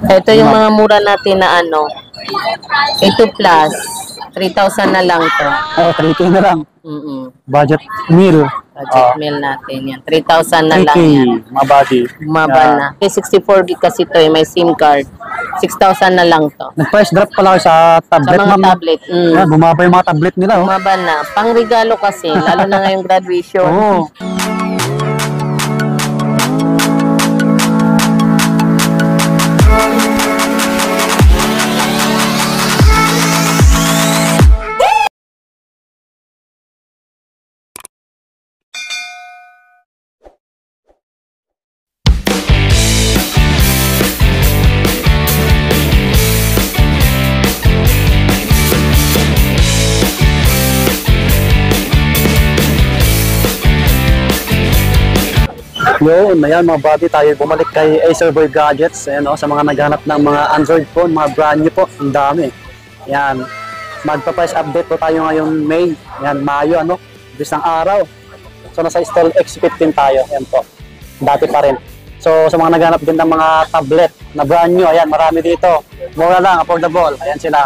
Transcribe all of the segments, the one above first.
Ito yung mga mura natin na ano, 8 plus, 3,000 na lang to. Oh, 3K na lang. Budget meal. Budget meal natin yan. 3,000 na 3K, lang yan. mabadi. Mabal na. 64 gig kasi to may SIM card. 6,000 na lang to. Nag-price drop pala kayo sa tablet. Sa mga tablet. Bumaba yung mga tablet nila. Oh. Mabal na. Pang regalo kasi, lalo na ngayong graduation. Oo. Yun, ayan mga buddy, tayo bumalik kay Acerboy Gadgets. Ayan, sa mga naghanap ng mga Android phone, mga brand new po, ang dami. Ayan, magpa-price update po tayo ngayon May. Ayan, Mayo, isang araw. So, nasa Style X15 tayo. Ayan po, dati pa rin. So, sa mga naghanap din ng mga tablet na brand new, ayan, marami dito. Mura lang, affordable. Ayan sila.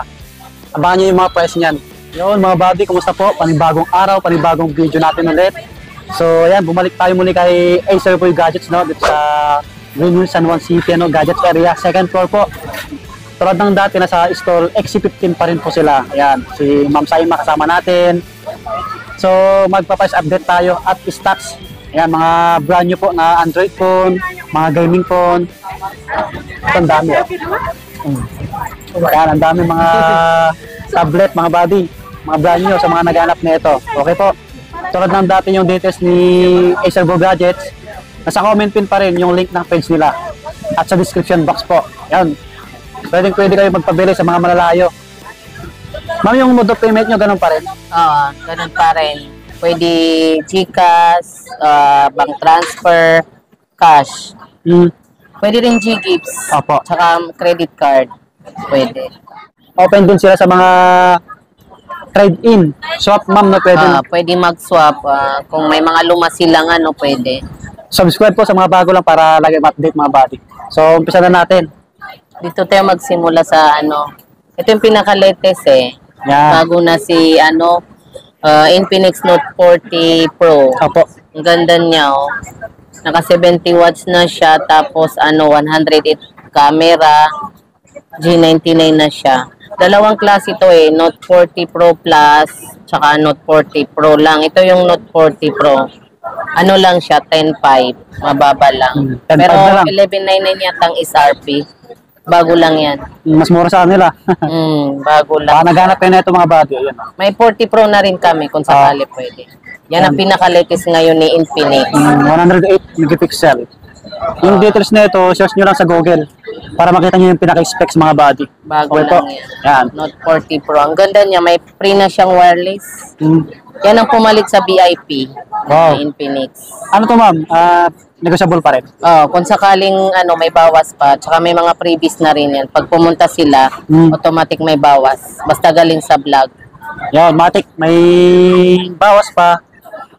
Abangan nyo yung mga price niyan. Yun, mga buddy, kumusta po? Panibagong araw, panibagong video natin ulit. So, ayan, bumalik tayo muli kay Acerboy Gadgets, dito sa Greenville, San Juan City, Gadgets area, second floor po. Tulad ng dati, nasa stall X15 pa rin po sila. Ayan, si Ma'am Saima kasama natin. So, magpa-price update tayo at stocks. Ayan, mga brand new po na Android phone, mga gaming phone. Ito, ang dami. Ayan, ang dami mga tablet, mga body, mga brand new sa mga naghanap na ito. Okay po. Tulad ng dati yung details ni Acerboy Gadgets, nasa comment pin pa rin yung link ng page nila at sa description box po. Yan. Pwede kayo magpabili sa mga malalayo. Ma'am, yung mode of payment nyo, ganun pa rin? Oo, ganun pa rin. Pwede GCash, bank transfer, cash. Pwede rin G-Gifts. Opo. Tsaka credit card. Pwede. Open din sila sa mga trade-in. Swap, ma'am, na pwede. Pwede mag-swap. Kung may mga luma silang pwede. Subscribe po sa mga bago lang para lagi ma-update mga buddy. So, umpisa na natin. Dito tayo magsimula sa ito yung pinaka-latest Yan. Bago na si Infinix Note 40 Pro. Opo. Ang ganda niya Naka 70 watts na siya. Tapos 108 camera. G99 na siya. Dalawang klase ito Note 40 Pro Plus, tsaka Note 40 Pro lang. Ito yung Note 40 Pro. Ano lang siya, 10.5. Mababa lang. 10.5 Pero na lang. 11.99 yata ang SRP. Bago lang yan. Mas mura sa kanila. Bago lang. Baka naghanap kayo na ito mga buddy. Ayan. May 40 Pro na rin kami kung sakali pwede. Yan ang pinaka-latest ngayon ni Infinix. 108 megapixel. Yung details na ito, search nyo lang sa Google para makita nyo yung pinaka-specs mga body. Bago okay lang po. yan. Note 40 Pro. Ang ganda niya. May free na siyang wireless. Yan ang pumalit sa VIP. Wow. Ni Infinix. Ano to ma'am? Negotiable pa rin? Kung sakaling may bawas pa. Tsaka may mga freebies na rin yan. Pag pumunta sila, automatic may bawas. Basta galing sa vlog. Yan, matik. May bawas pa.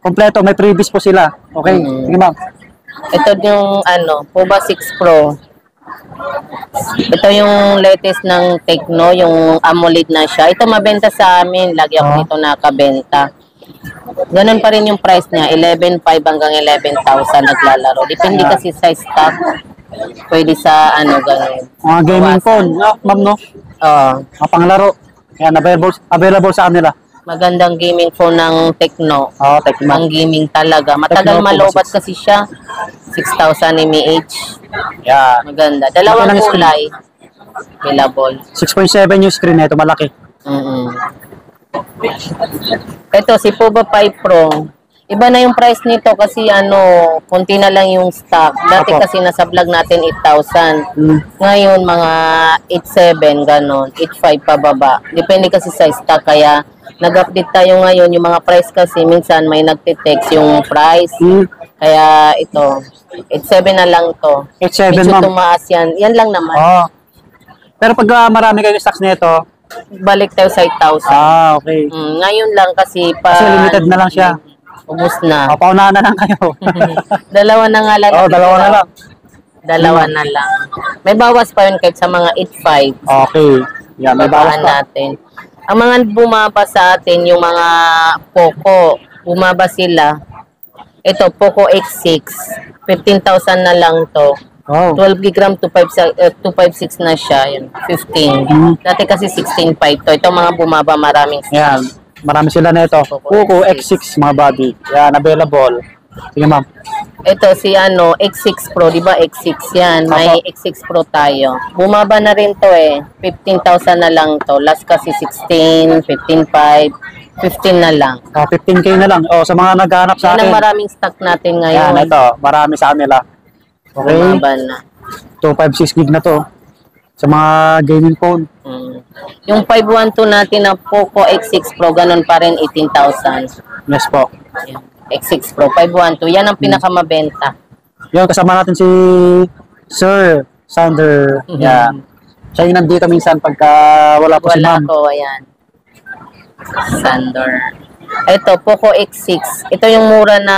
Kompleto. May freebies po sila. Okay. Sige ma'am. Ito yung Pova 6 Pro. Ito yung latest ng Tecno, yung AMOLED na siya. Ito mabenta sa amin, lagi ako dito nakabenta. Ganun pa rin yung price niya, 11,500 hanggang 11,000 naglalaro. Depende kasi sa stock. Pwede sa ganun. Mga gaming phone, ma'am, no? Mga panglaro. Yan, available sa kanila. Magandang gaming phone ng Tecno. Tecno. Ang gaming talaga. Matagal malobat kasi siya. 6,000 mAh. Yeah. Maganda. Dalawang kulay. Available. 6.7 yung screen na ito, malaki. Ito, si Pova 5 Pro. Iba na yung price nito kasi konti na lang yung stock. Dati kasi nasa vlog natin 8,000. Ngayon mga 8,700 ganon, 8,500 pababa. Depende kasi sa stock kaya nag-update tayo ngayon yung mga price kasi minsan may nagte-text yung price. Kaya ito 8,700 na lang to. 8,700 medyo ma'am. tumaas yan. Yan lang naman. Pero pag marami kayo stocks nito, balik tayo sa 8,000. Okay. Ngayon lang kasi Kasi limited na lang siya. Ubus na. Paunahan na lang kayo. Dalawa na nga lang. Dalawa na lang. Dalawa na lang. May bawas pa yun kahit sa mga 8.5. Okay. Yan, may bawas Babaan pa. natin. Ang mga bumaba sa atin, yung mga Poco, bumaba sila. Ito, Poco X6. 15,000 na lang to. Oh. 12 gig RAM, 256 na siya. Yun, 15. Dati kasi 16.5 to. Ito mga bumaba, maraming Yan. Marami sila na ito. Poco X6 mga buddy. Yan, available. Sige ma'am. Ito si X6 Pro, di ba X6 yan? May X6 Pro tayo. Bumaba na rin to 15,000 na lang to. Last kasi 16, 15.5, 15 na lang. 15K na lang. Sa mga naghahanap sa Yan ang akin. maraming stock natin ngayon. Yan, ito. Marami sa kanila. Okay. Bumaba na. 256 gig na to. Sa mga gaming phone. Yung 512 natin na Poco X6 Pro, ganun pa rin 18,000. Yes po. X6 Pro, 512. Yan ang pinakamabenta. Yun, kasama natin si Sir Sander. Yan. Siya yung nandito minsan pagka wala po si Wala ma'am. ko, ayan. Sander. Ito, Poco X6. Ito yung mura na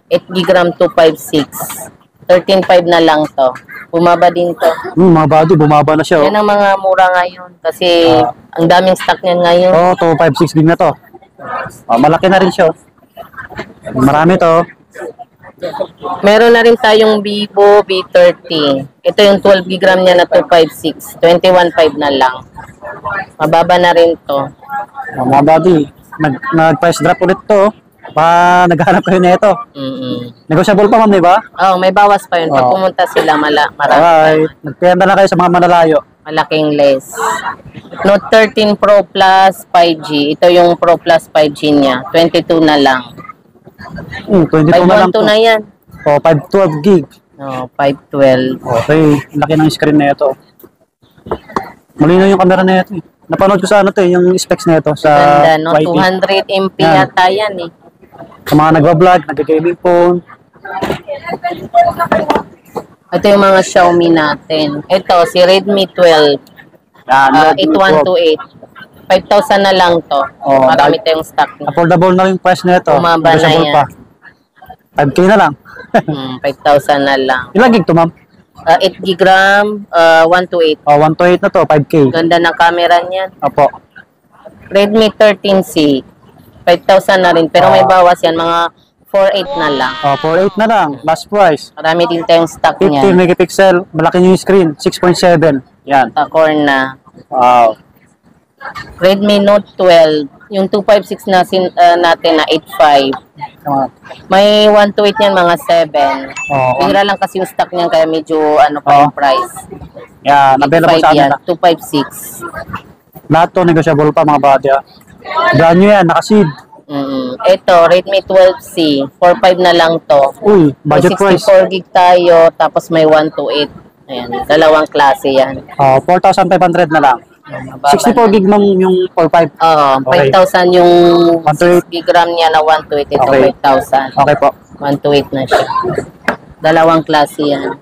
8 gig RAM 256. 13.5 na lang to. Bumaba din to. Mga buddy, bumaba na siya. Yan ang mga mura ngayon. Kasi ang daming stock niyan ngayon. 256 gig na to. Malaki na rin siya. Marami to. Meron na rin tayong Vivo V30. Ito yung 12 gig RAM niya na 256. 21.5 na lang. Mababa na rin to. Mga buddy, nag-price drop ulit to. Naghanap kayo na ito. Negotiable pa ma'am, di ba? May bawas pa yun. Pag pumunta sila, marami. Alright. Nagpiyanda na kayo sa mga manalayo. Malaking less. Note 13 Pro Plus 5G. Ito yung Pro Plus 5G niya. 22 na lang. 22 na lang 512 to. na yan. 512 gig. 512. Okay. Laki ng screen na ito. Malinaw yung camera na ito. Napanood ko sa yung specs na ito sa Ganda, no? YT. 200 MP Yan. yata yan eh. Sa mga nagbablog, nag-gaming phone. Ito yung mga Xiaomi natin. Ito, si Redmi 12. Yan, 8128. 5,000 na lang to. Marami tayong stock. affordable na yung price na ito. Bumaba na Negotiable yan. pa. 5K na lang. 5,000 na lang. Ilang gig to ma'am? 8 gig RAM, 128. 128 na to, 5K. Ganda ng camera niyan. Opo. Redmi 13C. 5,000 na rin. Pero may bawas yan. Mga 4,800 na lang. 4.8 na lang. Last price. Marami din tayong stock 50 niyan. megapixel. Malaki yung screen. 6.7. Yan. Takorn na. Wow. Redmi Note 12. Yung 256 na natin na 8.5. May 128 yan, mga 7. Bira lang kasi yung stock niyan, kaya medyo pa yung price. Yan. Available 8.5 sa yan, amin. 256. Lahat to negotiable pa mga buddy. Brand new yan. Nakaseed. Ito, Redmi 12C. 4.5 na lang to. Uy, budget May price. 64 gig tayo, tapos may 128. Ayan, dalawang klase yan. 4,500 na lang. 64 gig mang yung 4.5. Oo, Okay. 5,000 yung 128. 6 gig RAM niya na 128. Ito, Okay. 5,000. Okay po. 128 na siya. Dalawang klase yan.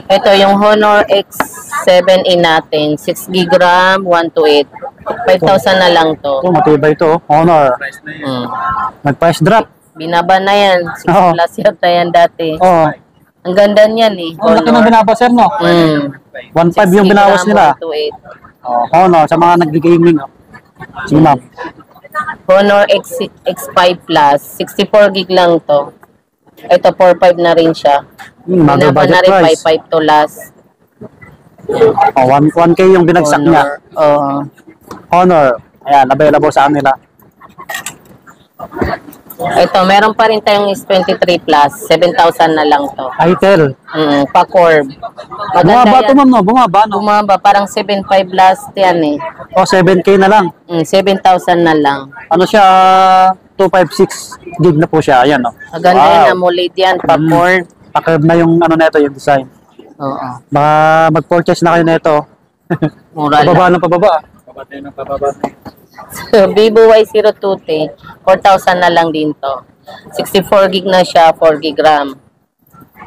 Ito yung Honor X7e natin. 6 gig RAM, 128. 5,000 na lang to. Matibay to. Honor. Nag-price drop. Binaba na yan. 6 Oo. plus yata yan dati. Ang ganda niyan eh. Laki ng binaba sir no? 1.5 yung binawas nila. 128. Honor sa mga nag-gaming. Sige ma'am. Honor X5 Plus. 64 gig lang to. Ito 4.5 na rin siya. Mother Binaba na budget rin price. 5.5 to last. 1K yung binagsak niya. Oo. Honor. Ayan, available sa kanila. Ito, meron pa rin tayong S23 Plus. 7,000 na lang to. Itel. Pa-curve. Bumaba to yan. ma'am no? Bumaba no? Bumaba. Parang 7.5 last yan eh. 7K na lang. 7,000 na lang. Ano siya? 256 gig na po siya. Ayan no? Maganda yan. AMOLED yan. Pa-curve. Pa-curve na yung neto, yung design. Oo. Baka mag-purchase na kayo neto. Mura lang. Pababa ng pababa. So, Vivo Y02T, 4,000 na lang din to. 64 gig na siya, 4 gig RAM.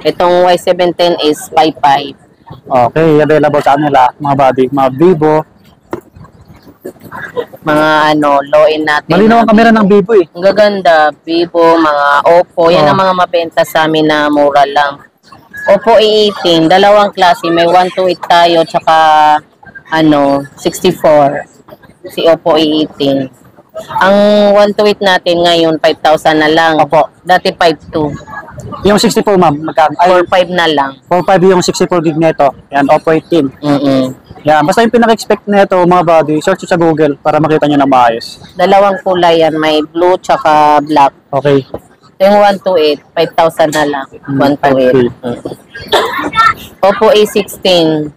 Itong Y710 is 5.5. Okay, available sa kanila. Mga buddy, mga Vivo. Mga low-end natin. Malinaw ang kamera ng Vivo eh. Ang gaganda, Vivo, mga Oppo. Yan ang mga mabenta sa amin na mura lang. Oppo A18, dalawang klase. May 128 tayo, tsaka 64. Si Oppo A18. Ang 128 natin ngayon, 5,000 na lang. Opo. Dati 5,200. Yung 64 ma'am, magkano? Ay, 4,500 na lang. 45 yung 64 gig nito. Yan, Oppo 18. Yan, basta yung pinaka-expect nito mga buddy, search sa Google para makita nyo na maayos. Dalawang kulay yan. May blue tsaka black. Okay. Yung 128, 5,000 na lang. 128. Oppo A16.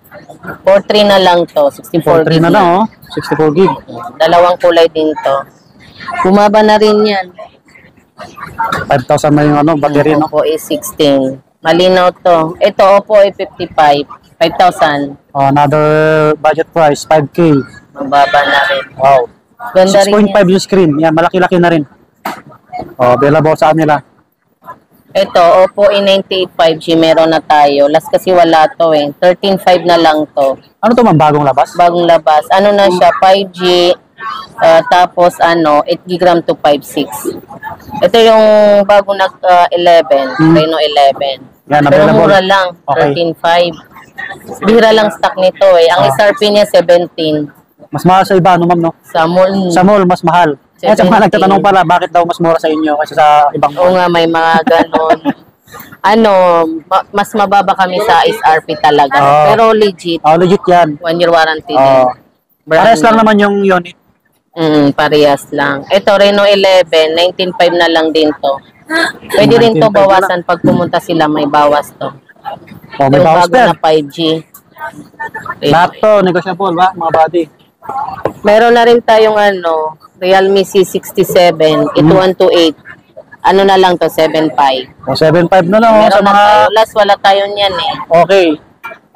4,300 na lang to. 64 43 gig na lang, oh. 64 gig. Dalawang kulay din to. Bumaba na rin yan. 5,000 na yung battery, no? Oppo A16. Malinaw to. Ito, Oppo A55. 5,000. Oh, another budget price, 5K. Mababa na rin. Wow. Ganda rin 6.5 yan. yung screen. Yan, malaki-laki na rin. Oh, available sa kanila. Ito, Oppo A98 5G. Meron na tayo. Last kasi wala to eh. 13.5 na lang to. Ano to ma'am, bagong labas? Bagong labas. Ano na siya? 5G. Tapos 8GB RAM to 5.6. Ito yung bago nag 11. Reno 11. Yan, Pero available. mura lang. Okay. 13.5. Bihira lang stock nito eh. Ang SRP niya 17. Mas mahal sa iba, no ma'am, no? Sa mall. Sa mall, mas mahal. Eh, sa mga 17. nagtatanong pala, bakit daw mas mura sa inyo kaysa sa ibang Oo mall? nga, may mga ganon. Mas mababa kami sa SRP talaga. Oh. Pero legit. Oh, legit yan. 1 year warranty din. Oh. Brand Parehas lang new. naman yung unit. Parehas lang. Ito, Reno 11, 19.5 na lang din to. Pwede rin to 19.5 bawasan pag pumunta sila, may bawas to. Oh, may Yung bawas bago pa yan. na 5G. Lahat to, negotiable ba, mga buddy? Meron na rin tayong Realme C67, ito 128. Ano na lang to, 7.5. O, 7.5 na lang, oh, sa Meron na mga... tayo. Last, wala tayo niyan eh. Okay.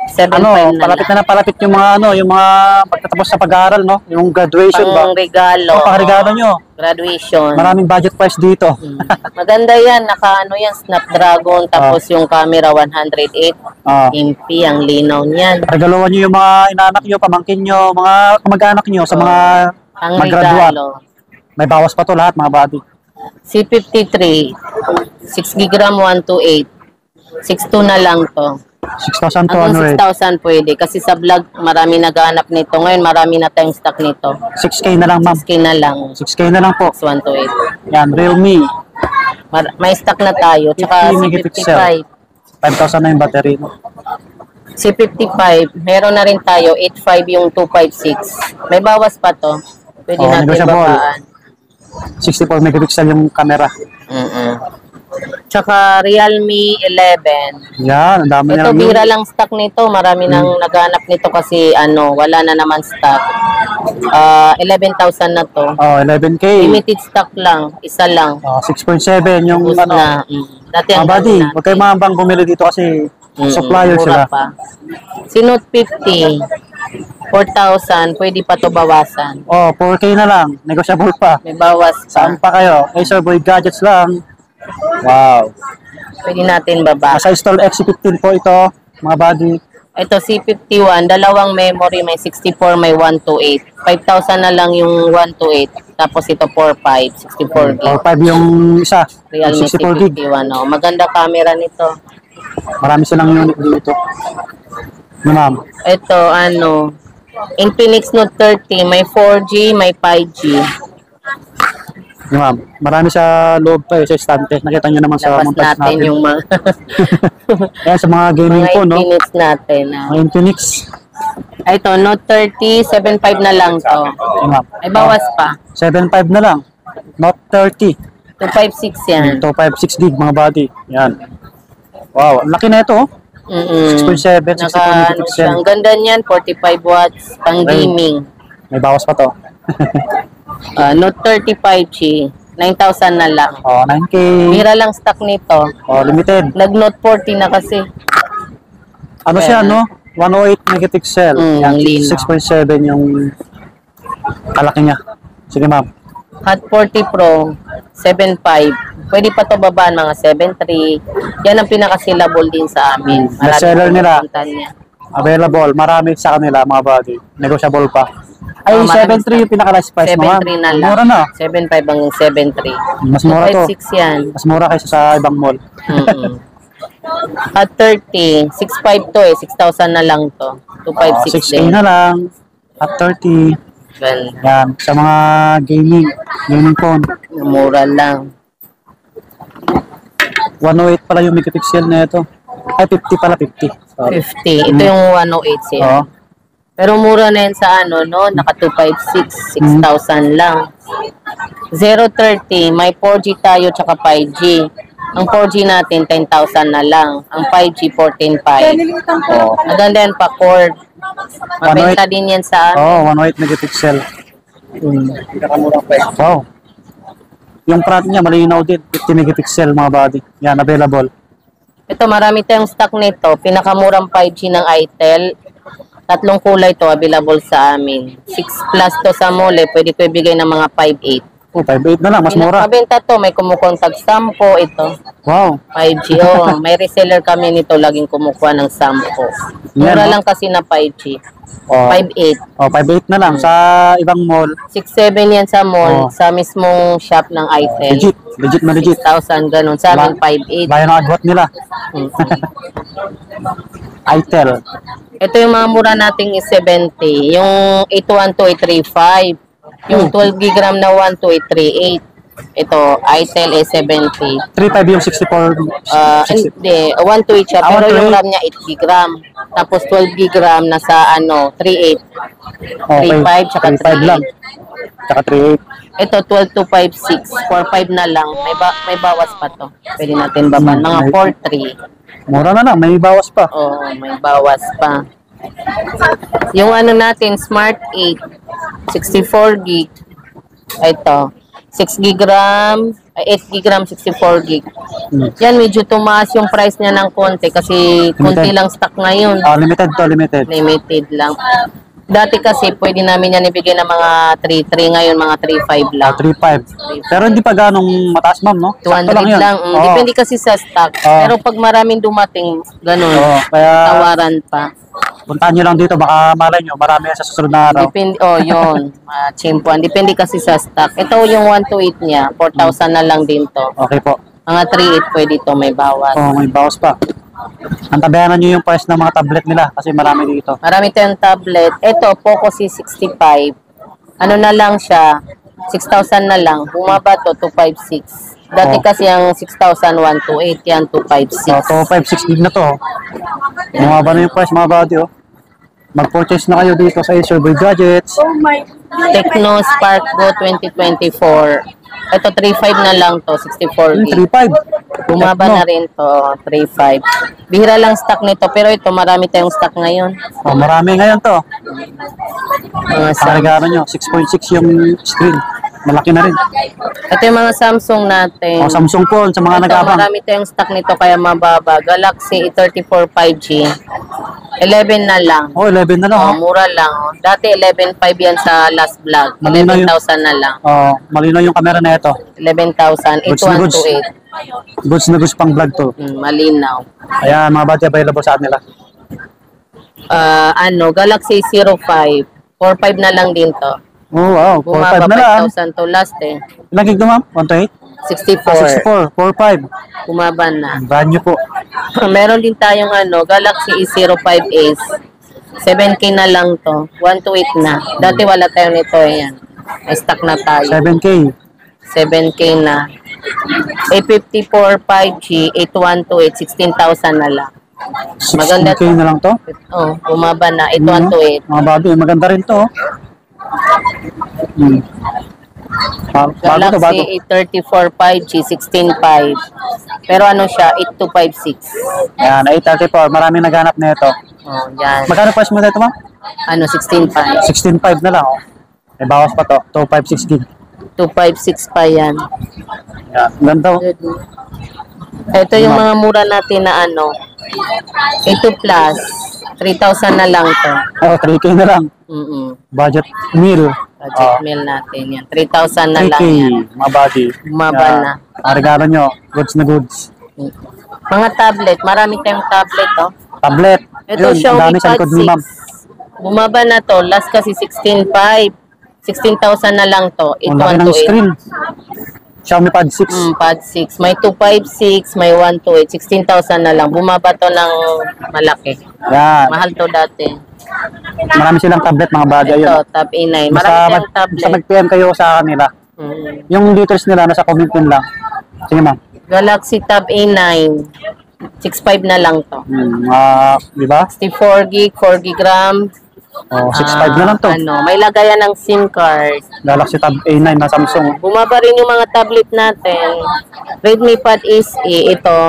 7.5 na palapit lang. na palapit yung mga yung mga pagtatapos sa pag-aaral, no? Yung graduation ba? Pang regalo. Oh, pang-regalo nyo. Graduation. Maraming budget price dito. Maganda yan. Yan, Snapdragon. Tapos yung camera 108 Ah, MP. Ang linaw niyan. regaluhan nyo yung mga inaanak nyo, pamangkin nyo, mga kamag-anak nyo sa mga Ang mag-graduate. regalo. May bawas pa to lahat, mga buddy. C53. 6GB RAM 128. 6.2 na lang to. 6,200. Hanggang 6,000 pwede. Kasi sa vlog, marami naghahanap nito. Ngayon, marami na tayong stock nito. 6K na lang, ma'am. 6K na lang. 6K na lang po. 128. Yan, Realme. May stock na tayo. Tsaka 50 megapixel. C55. 5,000 na yung battery. C55. Meron na rin tayo. 8.5 yung 256. May bawas pa to. Pwede Oh, natin negotiable. babaan. 64 megapixel yung camera. Tsaka Realme 11. Yan, ang dami na Ito, lang. bira lang stock nito. Marami nang naghanap nito kasi wala na naman stock. 11,000 na to. Oh, 11K. Limited stock lang. Isa lang. Oh, 6.7 yung Ubus na. Dati ang buddy, dami na. huwag kayo mambang bumili dito kasi supplier sila. Mura pa. Si Note 50, 4,000. Pwede pa to bawasan. Oh, 4K na lang. Negotiable pa. May bawas Saan pa. pa kayo? Acer Boy Gadgets lang. Wow. Pwede natin baba. Nasa install XC15 po ito, mga buddy. Ito C51, dalawang memory, may 64, may 128. 5,000 na lang yung 128. Tapos ito 45, 64 gig. 4.5 yung isa. Realme 64 gig. C51. Maganda camera nito. Marami silang unit dito. Ano, ma'am? Ito, Infinix Note 30, may 4G, may 5G. Ano, ma'am? Marami sa loob pa sa estante. Nakita nyo naman sa Labas montage natin natin. yung mga, Ayan, sa mga gaming mga po, no? Infinix natin. Mga Infinix. Ito, Note 30, 7.5 na lang to. Ano, ma'am? May bawas pa. 7.5 na lang. Note 30. 256 yan. 256 gig, mga buddy. Yan. Wow, ang laki na ito, oh. 6.7, 64 megapixel. Ang ganda niyan, 45 watts, pang gaming. May bawas pa to. Note 30 5G, 9,000 na lang. Oh, 9K. Mira lang stock nito. Oh, limited. Nag-Note 40 na kasi. Ano siya, no? 108 megapixel. Yan, ang linaw. 6.7 yung kalaki niya. Sige, ma'am. Hot 40 Pro, 7.5. Pwede pa to babaan, mga 7.3. Yan ang pinaka-syllable din sa amin. Best seller nila. pupuntahan niya. Available. Marami sa kanila, mga buddy. Negotiable pa. Ay, marami 7.3 yung pinaka-last price mo, ma'am. 7.3 na lang. Mura na. 7.5 hanggang 7.3. Mas mura to. 256 yan. Mas mura kaysa sa ibang mall. At 30, 6.5 to 6,000 na lang to. 256 6K din. na lang. At 30. Ganda. Yan. Sa mga gaming phone. Mura lang. 108 pala yung megapixel na ito. Ay, 50 pala, 50. Sorry. 50. Ito yung 108 siya. Oo. Pero mura na yan sa ano, no? Naka 256, 6,000 lang. 030, may 4G tayo tsaka 5G. Ang 4G natin, 10,000 na lang. Ang 5G, 14,500. Oo. Maganda yan pa, cord. Mabenta 108. din yan sa amin. Oo, 108 megapixel. Wow. Yung front niya, malinaw din. 50 megapixel mga body. Yan, available. Ito, marami tayong stock nito. Pinakamurang 5G ng Itel. Tatlong kulay to available sa amin. 6 plus to sa mole. Pwede ko ibigay ng mga 5.8. Oh, 5.8 na lang. Mas mura. Mabenta to. May kumukontag 10. Ito. Wow. 5G. Oh, may reseller kami nito. Laging kumukuha ng 10. Mura Yan, lang kasi na 5G. Oh. 5.8. Oh, 5.8 na lang. Sa ibang mall, 6.7 yan sa mall. Oh. Sa mismong shop ng Itel. legit. Legit na legit. 6,000 ganun. Sa amin 5.8. Bayan ng agwat nila. Mm. Itel. Ito yung mga mura nating is 70. Yung 812, 835. Yung 12 gig RAM na 12838. Ito, Itel A70. 3.5 yung 64. Hindi, 128 siya. Pero yung RAM niya 8 gig RAM. Tapos 12 gig RAM nasa 38. 35 tsaka 3.5 lang. 38. Tsaka 3.8. Ito 12256. 45 na lang. May bawas pa to. Pwede natin baban. Mga 43. Mura na lang. May bawas pa. Oo, may bawas pa. Yung ano natin, Smart 8, 64 gig. Ito, 6 gig RAM, 8 gig RAM, 64 gig. Yan, medyo tumaas yung price niya ng konti kasi konti lang stock ngayon. Limited to, limited. Limited lang. Dati kasi pwede namin yan ibigay ng mga 3.3, ngayon mga 3.5 lang. 3.5. Pero hindi pa ganong mataas, ma'am, no? 200 Sakto lang. yan. Oo. Depende kasi sa stock. Oo. Pero pag maraming dumating, ganun. Oo, kaya Tawaran pa. puntahan nyo lang dito, baka malay nyo, marami yan sa susunod na araw. Depende, yun. Chimpuan. Depende kasi sa stock. Ito yung 128 niya. 4,000 na lang din to. Okay po. Mga 3.8 pwede to, may bawas. May bawas pa. Antabayanan nyo yung price ng mga tablet nila kasi marami dito. Marami tayong tablet. Ito, Poco C65. Ano na lang siya? 6,000 na lang. Bumaba to, 256. Dati kasi ang 6,128, yan 256. So, 256 gig na to. Bumaba na yung price mga body, oh. Mag-purchase na kayo dito sa Acer Boy Gadgets. Tecno Spark Go 2024. Ito 3.5 na lang to, 64 gig. 3.5. Bumaba na rin to, 3.5. Bihira lang stock nito, pero ito marami tayong stock ngayon. Marami ngayon to. Mga Ang regalo nyo, 6.6 yung screen. Malaki na rin. Ito yung mga Samsung natin. Samsung phone sa mga Ito, nag-abang. marami tayong stock nito kaya mababa. Galaxy A34 5G. 11 na lang. 11 na lang. Mura lang. Dati 11.5 yan sa last vlog. Malinaw 11,000 na lang. Malinaw yung camera na ito. 11,000. Goods na goods. 8128. Goods na goods pang vlog to. Malinaw. Ayan, mga bati available sa nila. Galaxy 05. 4.5 na lang din to. Wow. 4.5 Bumaba na lang. 5,000 to last eh. Ilang gig to, ma'am? 128? 64. 64. 4.5. Bumaba na. Brand new po. Meron din tayong Galaxy E05 Ace. 7K na lang to. 128 na. Dati wala tayo nito. Ayan. May stock na tayo. 7K. 7K na. A54 5G, 8128, 16,000 na lang. Maganda 16K na lang to. Bumaba na. 8128. Mga babi, maganda rin to. Bago to, bago. Galaxy A34 5G, 16.5. Pero siya, 8256. Ayan, 834. Maraming naghanap na ito. Yan. Magkano price mo dito, ma'am? 16.5. 16.5 na lang, oh. May bawas pa to. 256 gig. 256 pa yan. Ayan, ganda, oh. Ito yung mga mura natin na ito plus 3,000 na lang to. 3K na lang. Budget meal. Budget meal natin yan. 3,000 na 3K, lang yan. mga body. Bumaba na. Ang regalo nyo, goods na goods. Mga tablet, marami tayong tablet Tablet. Ito Yun, ang Xiaomi dami sa Pad likod ni ma'am. 6. Bumaba na to. Last kasi 16,500. 16,000 na lang to. Ang laki ng screen. Xiaomi Pad 6. Pad 6. May 256, may 128. 16,000 na lang. Bumaba to ng malaki. Yan. Mahal to dati. Marami silang tablet mga buddy. Ito, Ayun. Tab A9. Basta Marami tayong tablet. mag-PM kayo sa kanila. Yung details nila nasa comment din lang. Sige ma'am. Galaxy Tab A9. 6.5 na lang to. Di ba? 64 gig, 4 gig RAM. Oh, 6.5 na lang to. May lagayan ng SIM card. Galaxy Tab A9 na Samsung. Bumaba rin yung mga tablet natin. Redmi Pad SE, ito.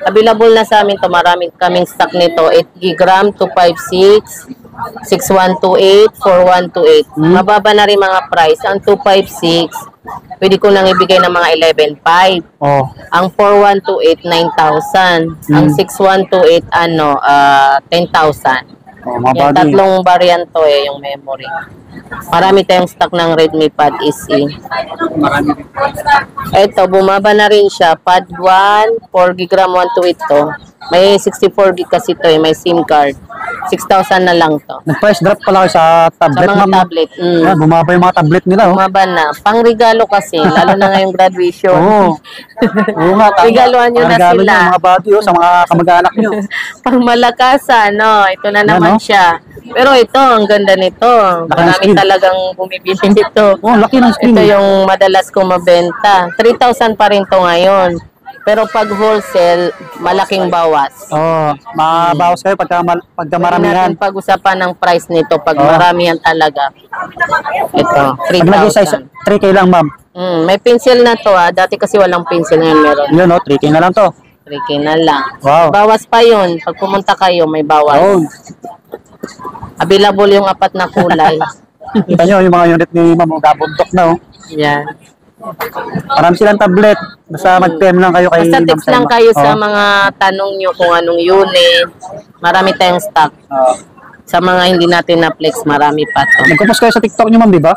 Available na sa amin to. Marami kaming stock nito. 8 gig RAM, 256, 6128, 4128. Mababa na rin mga price. Ang 256, pwede ko nang ibigay ng mga 11.5. Oh. Ang 4128, 9,000. Ang 6128, 10,000. Oh, mga Yung buddy. tatlong variant to yung memory. Marami tayong stock ng Redmi Pad SE. Ito, bumaba na rin siya. Pad 1, 4 gig RAM, 128 to. May 64 gig kasi to may SIM card. 6,000 na lang to. Nag-price drop pala kayo sa Sa tablet. mga ma'am. tablet. Yan, bumaba yung mga tablet nila. Oh. Bumaba na. Pang regalo kasi, lalo na ngayong graduation. Oo. Oo nga, tama. Regaluhan nyo na Regalo sila. nyo, mga buddy, sa mga kamag-anak nyo. Pang malakasan, no? Ito na naman Yan, no? siya. Pero ito, ang ganda nito. Marami screen. talagang bumibili nito. Oh, laki ng screen. Ito yung madalas kong mabenta. 3,000 pa rin to ngayon. Pero pag wholesale, malaking bawas. Oh, mabawas kayo pagka Pwede maramihan. natin pag-usapan ng price nito pag Oh. maramihan talaga. Ito, Pag nag size 3,000. 3K lang, ma'am. May pencil na to Dati kasi walang pencil, ngayon meron. Yun, 3K na lang to. 3K na lang. Wow. Bawas pa yun. Pag pumunta kayo, may bawas. Oh. Available yung 4 na kulay. Kita nyo, yung mga unit ni ma'am, gabundok na, oh. Yan. Marami silang tablet. Basta mag-PM lang kayo kay Basta Ma'am text lang Selma. kayo sa Oh. mga tanong nyo kung anong unit. Marami tayong stock. Oh. Sa mga hindi natin na-flex, marami pa to. Nagpo-post kayo sa TikTok nyo, ma'am, di ba?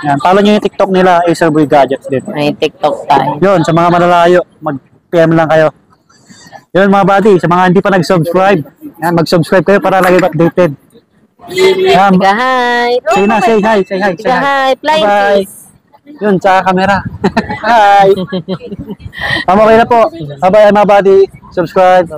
Yan, follow nyo yung TikTok nila, Acerboy Gadgets din. May TikTok tayo. Yun, sa mga malalayo, mag-PM lang kayo. Yun mga buddy, sa mga hindi pa nag-subscribe, yan, mag-subscribe kayo para lagi updated. Yan, Tiga hi! say na, say hi, say hi, say Tiga hi. hi! Flying Bye. fish! Yun, sa camera. Hi! Okay na po. Bye-bye mga buddy. Subscribe.